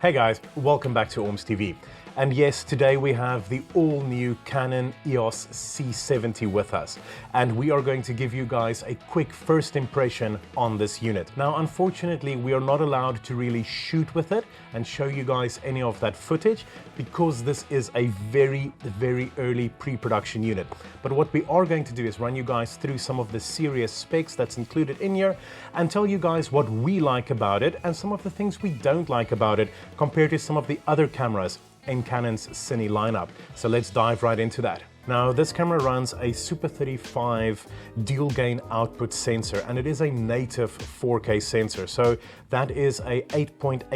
Hey guys, welcome back to OMS TV. And yes, today we have the all-new Canon EOS C70 with us. And we are going to give you guys a quick first impression on this unit. Now, unfortunately, we are not allowed to really shoot with it and show you guys any of that footage because this is a very early pre-production unit. But what we are going to do is run you guys through some of the serious specs that's included in here and tell you guys what we like about it and some of the things we don't like about it compared to some of the other cameras in Canon's Cine lineup. So let's dive right into that. Now, this camera runs a Super 35 dual gain output sensor, and it is a native 4K sensor. So that is a 8.85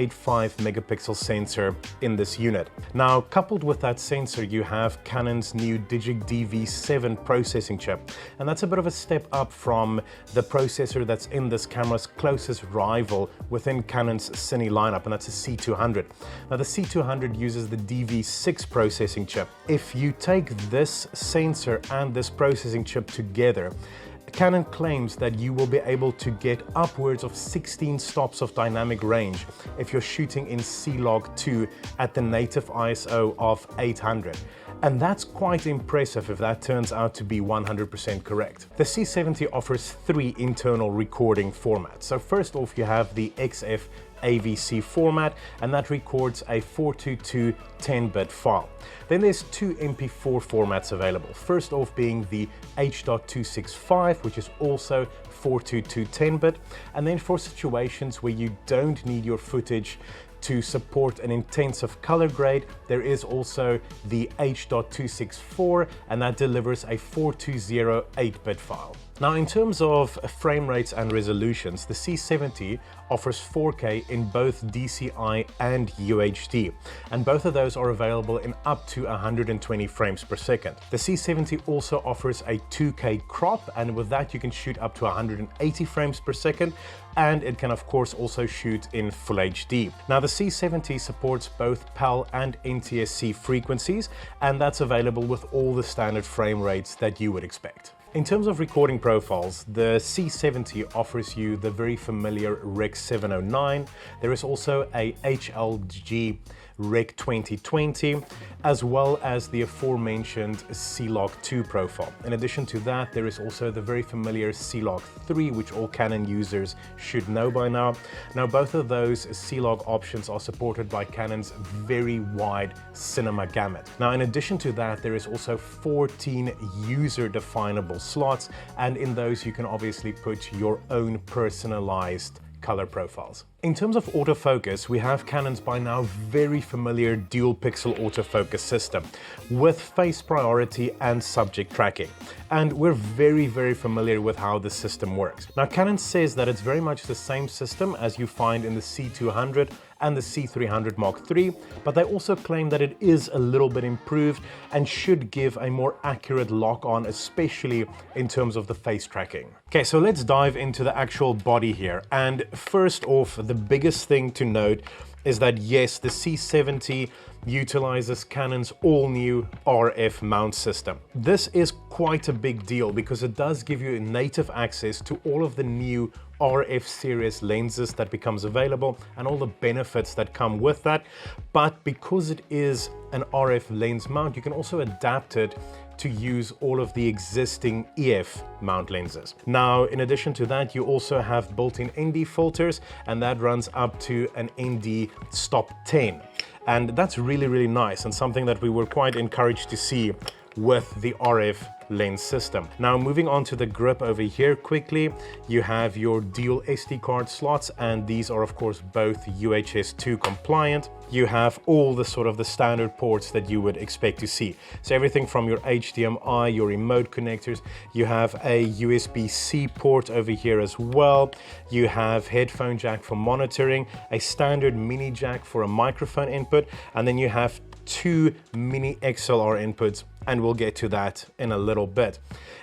megapixel sensor in this unit. Now, coupled with that sensor, you have Canon's new DIGIC DV7 processing chip. And that's a bit of a step up from the processor that's in this camera's closest rival within Canon's Cine lineup, and that's a C200. Now, the C200 uses the DV6 processing chip. If you take this sensor and this processing chip together, Canon claims that you will be able to get upwards of 16 stops of dynamic range if you're shooting in C-Log2 at the native ISO of 800. And that's quite impressive if that turns out to be 100% correct. The C70 offers three internal recording formats. So first off, you have the XF AVC format, and that records a 422 10-bit file. Then there's two MP4 formats available. First off being the H.265, which is also 422 10-bit, and then for situations where you don't need your footage to support an intensive color grade, there is also the H.264, and that delivers a 420 8-bit file. Now, in terms of frame rates and resolutions, the C70 offers 4K in both DCI and UHD, and both of those are available in up to 120 frames per second. The C70 also offers a 2K crop, and with that you can shoot up to 180 frames per second, and it can of course also shoot in Full HD. Now, the C70 supports both PAL and NTSC frequencies, and that's available with all the standard frame rates that you would expect. In terms of recording profiles, the C70 offers you the very familiar Rec 709. There is also a HLG Rec 2020, as well as the aforementioned C-Log2 profile. In addition to that, there is also the very familiar C-Log3, which all Canon users should know by now. Now, both of those C-Log options are supported by Canon's very wide cinema gamut. Now, in addition to that, there is also 14 user-definable slots, and in those you can obviously put your own personalized color profiles. In terms of autofocus, we have Canon's by now very familiar dual pixel autofocus system with face priority and subject tracking. And we're very familiar with how the system works. Now, Canon says that it's very much the same system as you find in the C200 and the C300 Mark III, but they also claim that it is a little bit improved and should give a more accurate lock-on, especially in terms of the face tracking. Okay, so let's dive into the actual body here. And first off, the biggest thing to note is that yes, the C70 utilizes Canon's all-new RF mount system. This is quite a big deal because it does give you native access to all of the new RF series lenses that becomes available and all the benefits that come with that. But because it is an RF lens mount, you can also adapt it to use all of the existing EF mount lenses. Now, in addition to that, you also have built-in ND filters, and that runs up to an ND stop 10. And that's really nice and something that we were quite encouraged to see with the RF lens system. Now, moving on to the grip over here quickly, you have your dual SD card slots, and these are of course both UHS 2 compliant. You have all the sort of the standard ports that you would expect to see. So everything from your HDMI, your remote connectors, you have a USB-C port over here as well. You have headphone jack for monitoring, a standard mini jack for a microphone input, and then you have two mini XLR inputs, and we'll get to that in a little bit.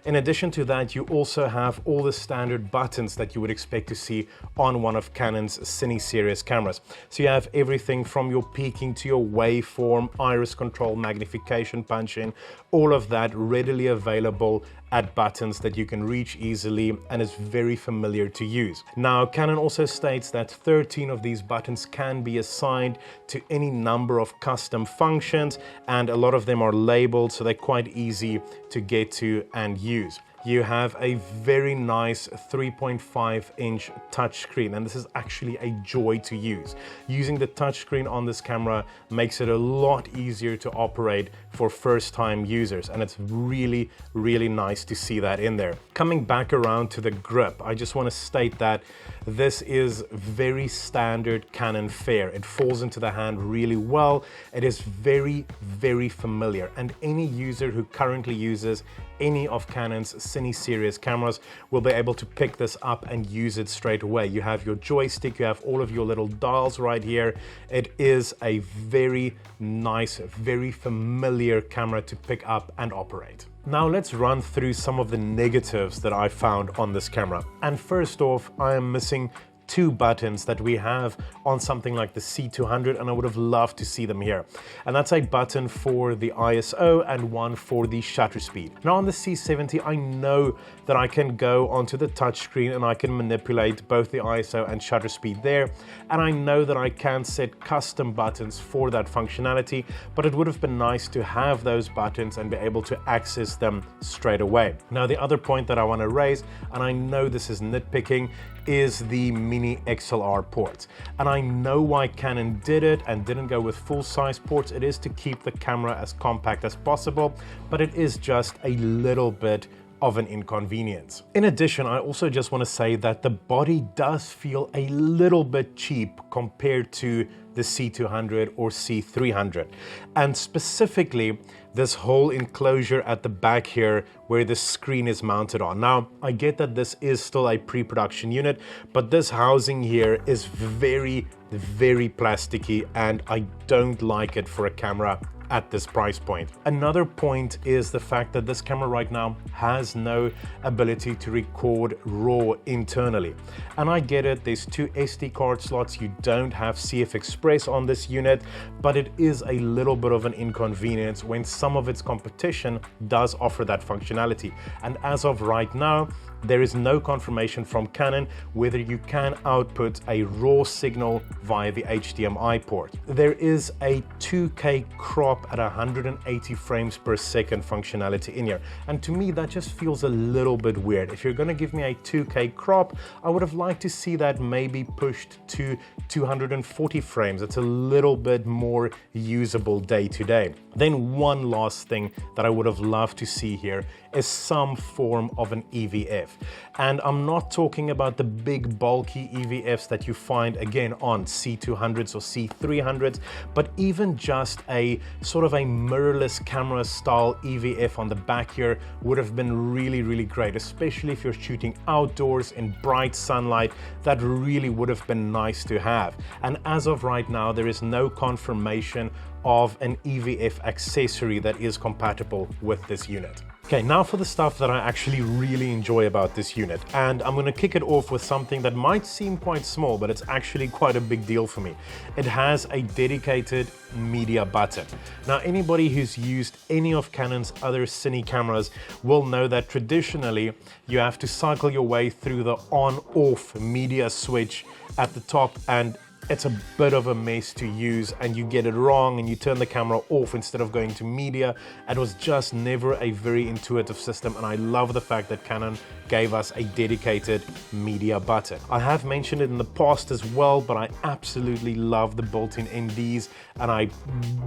In addition to that, you also have all the standard buttons that you would expect to see on one of Canon's Cine series cameras. So you have everything from your peaking to your waveform, iris control, magnification, punch in, all of that readily available at buttons that you can reach easily and is very familiar to use. Now, Canon also states that 13 of these buttons can be assigned to any number of custom functions, and a lot of them are labeled, so they're quite easy to get to and use. You have a very nice 3.5-inch touchscreen, and this is actually a joy to use. Using the touchscreen on this camera makes it a lot easier to operate for first-time users, and it's really, really nice to see that in there. Coming back around to the grip, I just want to state that this is very standard Canon fare. It falls into the hand really well. It is very, very familiar, and any user who currently uses any of Canon's Cine series cameras will be able to pick this up and use it straight away. You have your joystick, you have all of your little dials right here. It is a very nice, very familiar camera to pick up and operate. Now let's run through some of the negatives that I found on this camera. And first off, I am missing two buttons that we have on something like the C200, and I would have loved to see them here. And that's a button for the ISO and one for the shutter speed. Now on the C70, I know that I can go onto the touchscreen and I can manipulate both the ISO and shutter speed there. And I know that I can set custom buttons for that functionality, but it would have been nice to have those buttons and be able to access them straight away. Now the other point that I want to raise, and I know this is nitpicking, is the mini XLR ports. And I know why Canon did it and didn't go with full-size ports. It is to keep the camera as compact as possible, but it is just a little bit of an inconvenience. In addition, I also just want to say that the body does feel a little bit cheap compared to the C200 or C300. And specifically, this whole enclosure at the back here where the screen is mounted on. Now, I get that this is still a pre-production unit, but this housing here is very, very plasticky, and I don't like it for a camera at this price point. Another point is the fact that this camera right now has no ability to record RAW internally. And I get it, there's two SD card slots, you don't have CF Express on this unit, but it is a little bit of an inconvenience when some of its competition does offer that functionality. And as of right now, there is no confirmation from Canon whether you can output a RAW signal via the HDMI port. There is a 2K crop at 180 frames per second functionality in here, and to me that just feels a little bit weird. If you're going to give me a 2K crop, I would have liked to see that maybe pushed to 240 frames. It's a little bit more usable day to day. Then one last thing that I would have loved to see here is some form of an EVF. And I'm not talking about the big bulky EVFs that you find again on C200s or C300s, but even just a sort of a mirrorless camera style EVF on the back here would have been really, really great, especially if you're shooting outdoors in bright sunlight. That really would have been nice to have. And as of right now, there is no confirmation of an EVF accessory that is compatible with this unit. Okay, now for the stuff that I actually really enjoy about this unit, and I'm going to kick it off with something that might seem quite small, but it's actually quite a big deal for me. It has a dedicated media button. Now, anybody who's used any of Canon's other cine cameras will know that traditionally you have to cycle your way through the on-off media switch at the top, and it's a bit of a mess to use, and you get it wrong and you turn the camera off instead of going to media. It was just never a very intuitive system, and I love the fact that Canon gave us a dedicated media button. I have mentioned it in the past as well, but I absolutely love the built-in NDs, and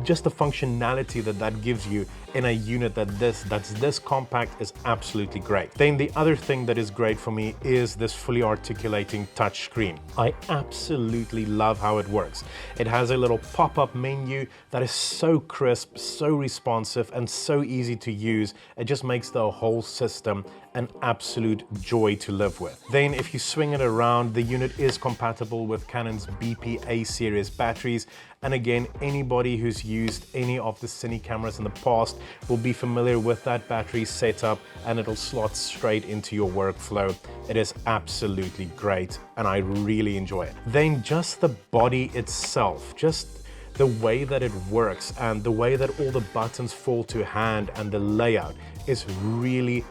just the functionality that gives you in a unit that's this compact is absolutely great. Then the other thing that is great for me is this fully articulating touch screen. I absolutely love how it works. It has a little pop-up menu that is so crisp, so responsive, and so easy to use. It just makes the whole system an absolute joy to live with. Then if you swing it around, the unit is compatible with Canon's BP-A series batteries. And again, anybody who's used any of the cine cameras in the past will be familiar with that battery setup, and it'll slot straight into your workflow. It is absolutely great, and I really enjoy it. Then just the body itself, just the way that it works and the way that all the buttons fall to hand and the layout is really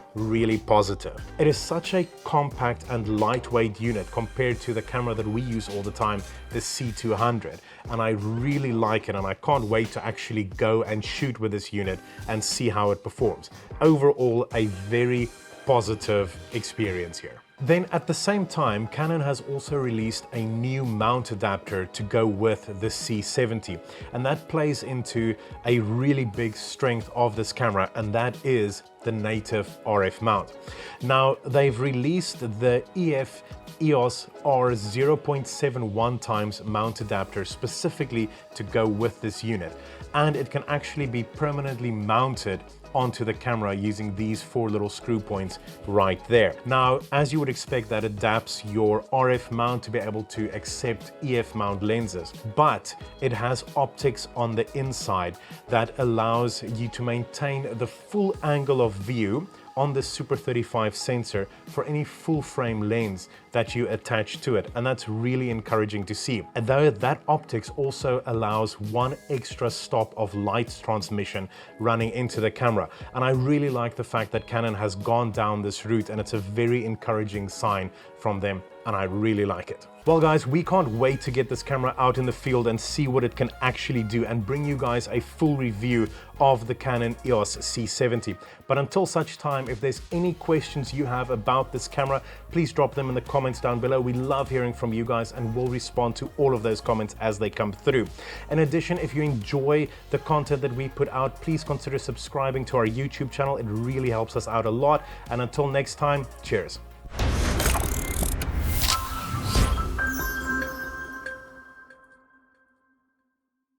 positive. It is such a compact and lightweight unit compared to the camera that we use all the time, the C200, and I really like it, and I can't wait to actually go and shoot with this unit and see how it performs. Overall, a very positive experience here. Then at the same time, Canon has also released a new mount adapter to go with the C70, and that plays into a really big strength of this camera, and that is the native RF mount. Now, they've released the EF-EOS R0.71 times mount adapter specifically to go with this unit, and it can actually be permanently mounted onto the camera using these 4 little screw points right there. Now, as you would expect, that adapts your RF mount to be able to accept EF mount lenses, but it has optics on the inside that allows you to maintain the full angle of view on the Super 35 sensor for any full frame lens that you attach to it, and that's really encouraging to see. And though that optics also allows 1 extra stop of light transmission running into the camera, and I really like the fact that Canon has gone down this route, and it's a very encouraging sign from them, and I really like it. Well guys, we can't wait to get this camera out in the field and see what it can actually do and bring you guys a full review of the Canon EOS C70. But until such time, if there's any questions you have about this camera, please drop them in the comments down below. We love hearing from you guys, and we'll respond to all of those comments as they come through. In addition, if you enjoy the content that we put out, please consider subscribing to our YouTube channel. It really helps us out a lot. And until next time, cheers.